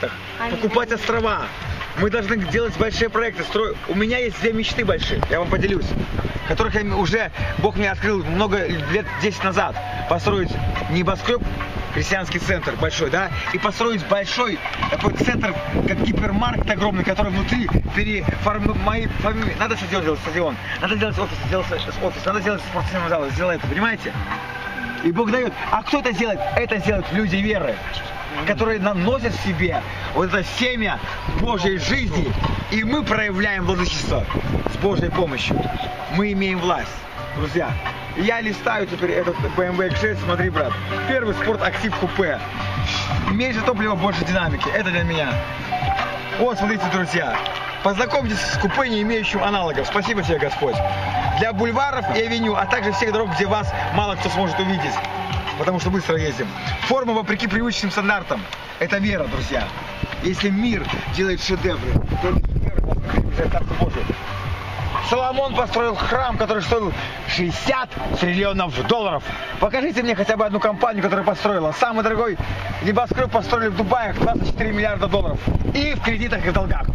проектах, покупать острова. Мы должны делать большие проекты. У меня есть две мечты большие, я вам поделюсь, которых я уже Бог мне открыл много лет 10 назад. Построить небоскреб, христианский центр большой, да, и построить большой такой центр, как гипермаркет огромный, который внутри надо сделать стадион, надо сделать офис, надо сделать спортивный зал, сделать это, понимаете? И Бог дает. А кто это делает? Это делают люди веры, которые наносят в себе вот это семя Божьей жизни, и мы проявляем владычество с Божьей помощью. Мы имеем власть, друзья. Я листаю теперь этот BMW X6, смотри, брат. Первый спорт-актив купе. Меньше топлива, больше динамики. Это для меня. Вот, смотрите, друзья. Познакомьтесь с купе, не имеющим аналогов. Спасибо тебе, Господь. Для бульваров и авеню, а также всех дорог, где вас мало кто сможет увидеть. Потому что быстро ездим. Форма вопреки привычным стандартам. Это вера, друзья. Если мир делает шедевры, то это Царство Божие. Соломон построил храм, который стоил 60 триллионов долларов. Покажите мне хотя бы одну компанию, которая построила. Самый дорогой небоскреб построили в Дубае 24 миллиарда долларов. И в кредитах, и в долгах.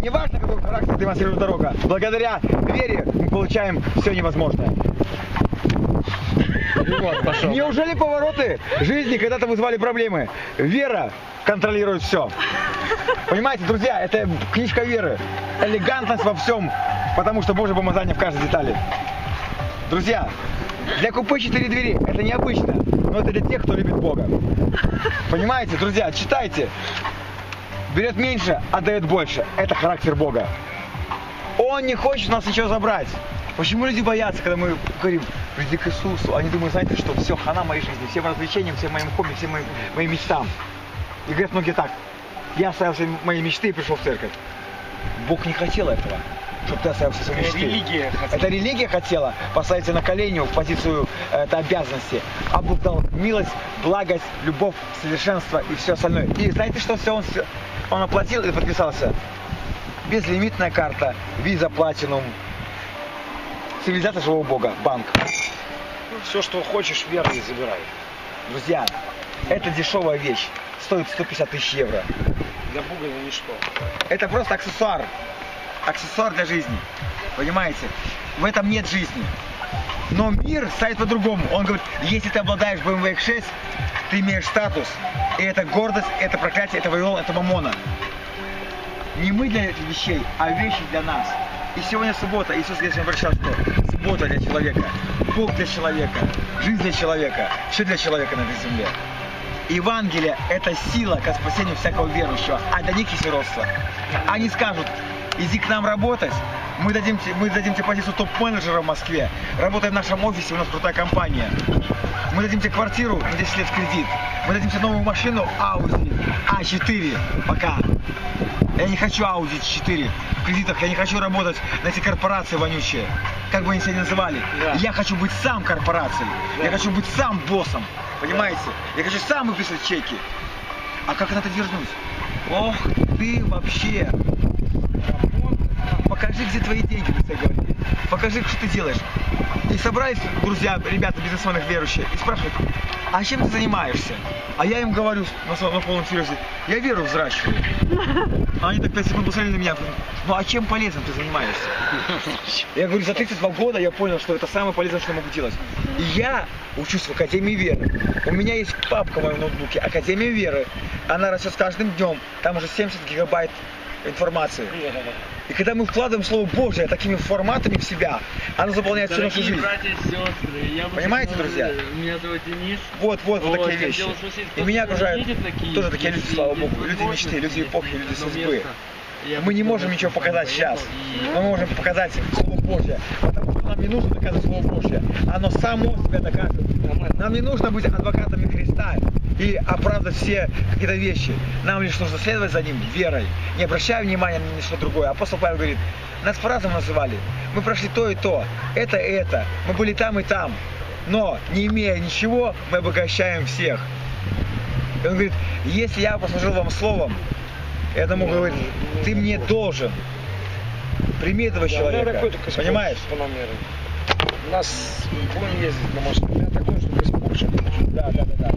Не важно, какой характер демонстрирует дорога. Благодаря вере мы получаем все невозможное. Неужели повороты жизни когда-то вызывали проблемы? Вера контролирует все. Понимаете, друзья, это книжка веры. Элегантность во всем, потому что Божье помазание в каждой детали. Друзья, для купе 4 двери это необычно, но это для тех, кто любит Бога. Понимаете, друзья, читайте. Берет меньше, отдает больше. Это характер Бога. Он не хочет у нас ничего забрать. Почему люди боятся, когда мы говорим, приди к Иисусу? Они думают, знаете что, все, хана моей жизни, всем развлечениям, всем моим хобби, всем моим мечтам. И говорят многие так, я оставил все мои мечты и пришел в церковь. Бог не хотел этого, чтобы ты оставил все свои мечты. Это религия хотела поставить тебя на колени в позицию обязанности. А Бог дал милость, благость, любовь, совершенство и все остальное. И знаете, что все он оплатил и подписался? Безлимитная карта, виза, платинум. Цивилизация живого Бога, банк. Все, что хочешь, верой забирай. Друзья, это дешевая вещь. Стоит 150 тысяч евро. Для Бога это ничто. Это просто аксессуар. Аксессуар для жизни. Понимаете? В этом нет жизни. Но мир стоит по-другому. Он говорит, если ты обладаешь BMW X6, ты имеешь статус. И это гордость, это проклятие, это Вавилон, это Мамона. Не мы для этих вещей, а вещи для нас. И сегодня суббота. Иисус говорит, что суббота для человека, Бог для человека, жизнь для человека, все для человека на этой земле. Евангелие – это сила к спасению всякого верующего, а для них есть сиротство. Они скажут, иди к нам работать, мы дадим тебе позицию топ-менеджера в Москве, работай в нашем офисе, у нас крутая компания. Мы дадим тебе квартиру на 10 лет в кредит, мы дадим тебе новую машину Audi A4, пока. Я не хочу Audi 4 в кредитах, я не хочу работать на эти корпорации вонючие, как бы они себя ни называли. Да. Я хочу быть сам корпорацией, да. Я хочу быть сам боссом, понимаете? Я хочу сам выписывать чеки. А как на это вернуть? Ох, ты вообще. Покажи, где твои деньги, ты говоришь. Покажи, что ты делаешь. И собрались, друзья, ребята, бизнесмены верующие, и спрашивают, а чем ты занимаешься? А я им говорю на полном серьезе, я веру взращиваю. А они так 5 секунд посмотрели на меня, ну а чем полезным ты занимаешься? Я говорю, за 32 года я понял, что это самое полезное, что я могу делать. И я учусь в Академии Веры. У меня есть папка в моем ноутбуке, Академия Веры. Она растет с каждым днем, там уже 70 гигабайт информации. И когда мы вкладываем Слово Божие такими форматами в себя, оно заполняет всю нашу жизнь. Братья и сестры, понимаете, друзья? Меня зовут Денис. Вот такие вещи. И меня окружают тоже такие люди, слава Богу. Люди мечты, люди эпохи, люди судьбы. Мы не можем ничего показать сейчас, но мы можем показать Слово Божье. Потому что нам не нужно доказывать Слово Божье. Оно само себя докажет. Нам не нужно быть адвокатами Христа и оправдать все какие-то вещи. Нам лишь нужно следовать за Ним верой, не обращая внимания на ничто другое. Апостол Павел говорит, нас по-разному называли. Мы прошли то и то, это. Мы были там и там. Но, не имея ничего, мы обогащаем всех. И он говорит, если я послужил вам словом, я тому говорю, ты мне должен. Прими этого человека. Понимаешь? У нас будем ездить на машине. У меня такой же без Порше. Да.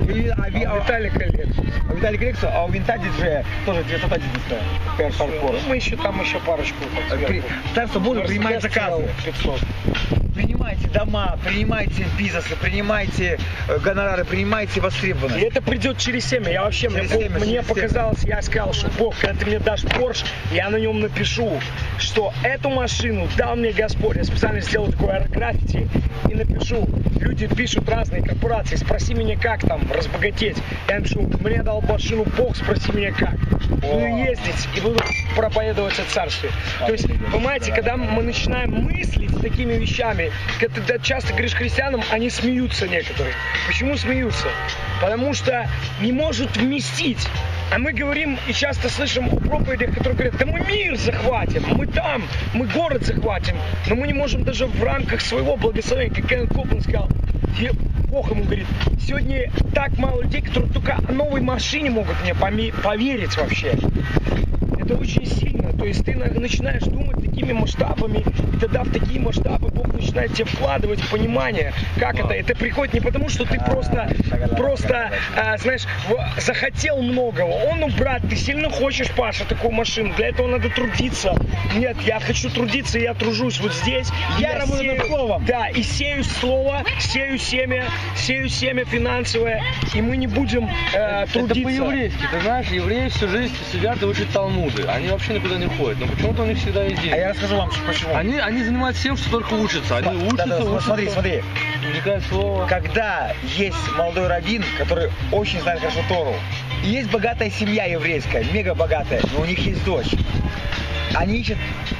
Виталика лет. У Виталика Лексу, а у Винтаджи же тоже 911 Форд. Мы еще там еще парочку. Царство Божие принимает заказы. 500. Принимайте дома, принимайте бизнесы, принимайте гонорары, принимайте И востребованность. это придет через семя. Я вообще, Через семя, мне через показалось, я сказал, что Бог, когда ты мне дашь Порш, я на нем напишу, что эту машину дал мне Господь. Я специально сделал такое аэрограффити и напишу. Люди пишут разные корпорации, спроси меня, как там разбогатеть. Я напишу, мне дал машину Бог, спроси меня как. Буду ездить и буду проповедовать о царстве. То есть, понимаете, когда мы начинаем мыслить такими вещами, когда ты часто говоришь христианам, они смеются некоторые. Почему смеются? Потому что не может вместить. А мы говорим и часто слышим о проповедях, которые говорят, да мы мир захватим, мы там, мы город захватим, но мы не можем даже в рамках своего благословения, как Кеннет Копланд сказал, Бог ему говорит, сегодня так мало людей, которые только о новой машине могут мне поверить вообще. Это очень сильно. То есть ты начинаешь думать такими масштабами, и тогда в такие масштабы Бог начинает тебе вкладывать понимание, как это. Это приходит не потому, что ты просто знаешь, захотел многого. Он, брат, ты сильно хочешь, Паша, такую машину. Для этого надо трудиться. Нет, я хочу трудиться, я тружусь вот здесь. Я работаю над словом. Да, и сею слово, сею семя финансовое, и мы не будем трудиться. Это по-еврейски. Ты знаешь, евреи всю жизнь сидят и учат Талмуды. Они вообще никуда не ходят. Но почему-то у них всегда есть деньги. А я расскажу вам, почему. Они занимаются тем, что только учатся. Они учатся. Смотри. Вникают в слово. Когда есть молодой раввин, который очень знает хорошо Тору, и есть богатая семья еврейская, мега богатая, но у них есть дочь. Они ищут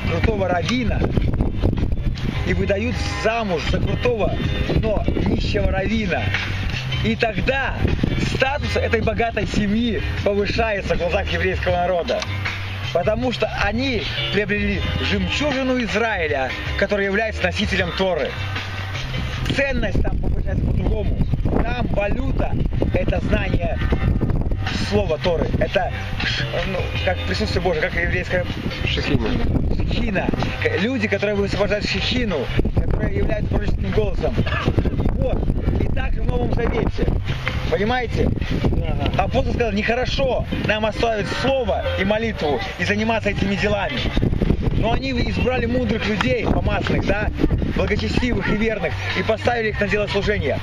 крутого раввина и выдают замуж за крутого, но нищего раввина. И тогда статус этой богатой семьи повышается в глазах еврейского народа. Потому что они приобрели жемчужину Израиля, которая является носителем Торы. Ценность там повышается по-другому. Там валюта – это знание слова Торы. Это как присутствие Божие, как еврейская шехина. Люди, которые высвобождают шехину, которые являются пророческим голосом. Вот. И так в Новом Завете. Понимаете? Апостол сказал, нехорошо нам оставить слово и молитву и заниматься этими делами. Но они избрали мудрых людей, помазанных, да, благочестивых и верных, и поставили их на дело служения.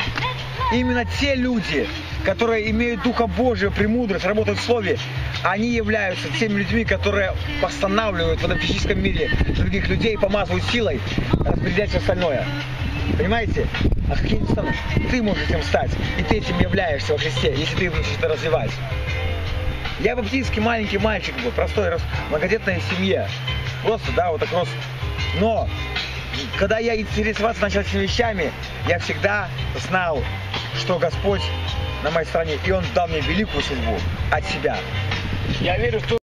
Именно те люди, которые имеют Духа Божьего, премудрость, работают в Слове, они являются теми людьми, которые постанавливают в этом физическом мире других людей, помазывают силой, распределять все остальное. Понимаете? А каким станут? Ты можешь этим стать, и ты этим являешься во Христе, если ты будешь это развивать. Я баптистский маленький мальчик был, простой, рос в многодетной семье. Просто, да, вот так рос. Но, когда я интересоваться начал этими вещами, я всегда знал, что Господь на моей стороне, и Он дал мне великую судьбу от себя. Я верю в то,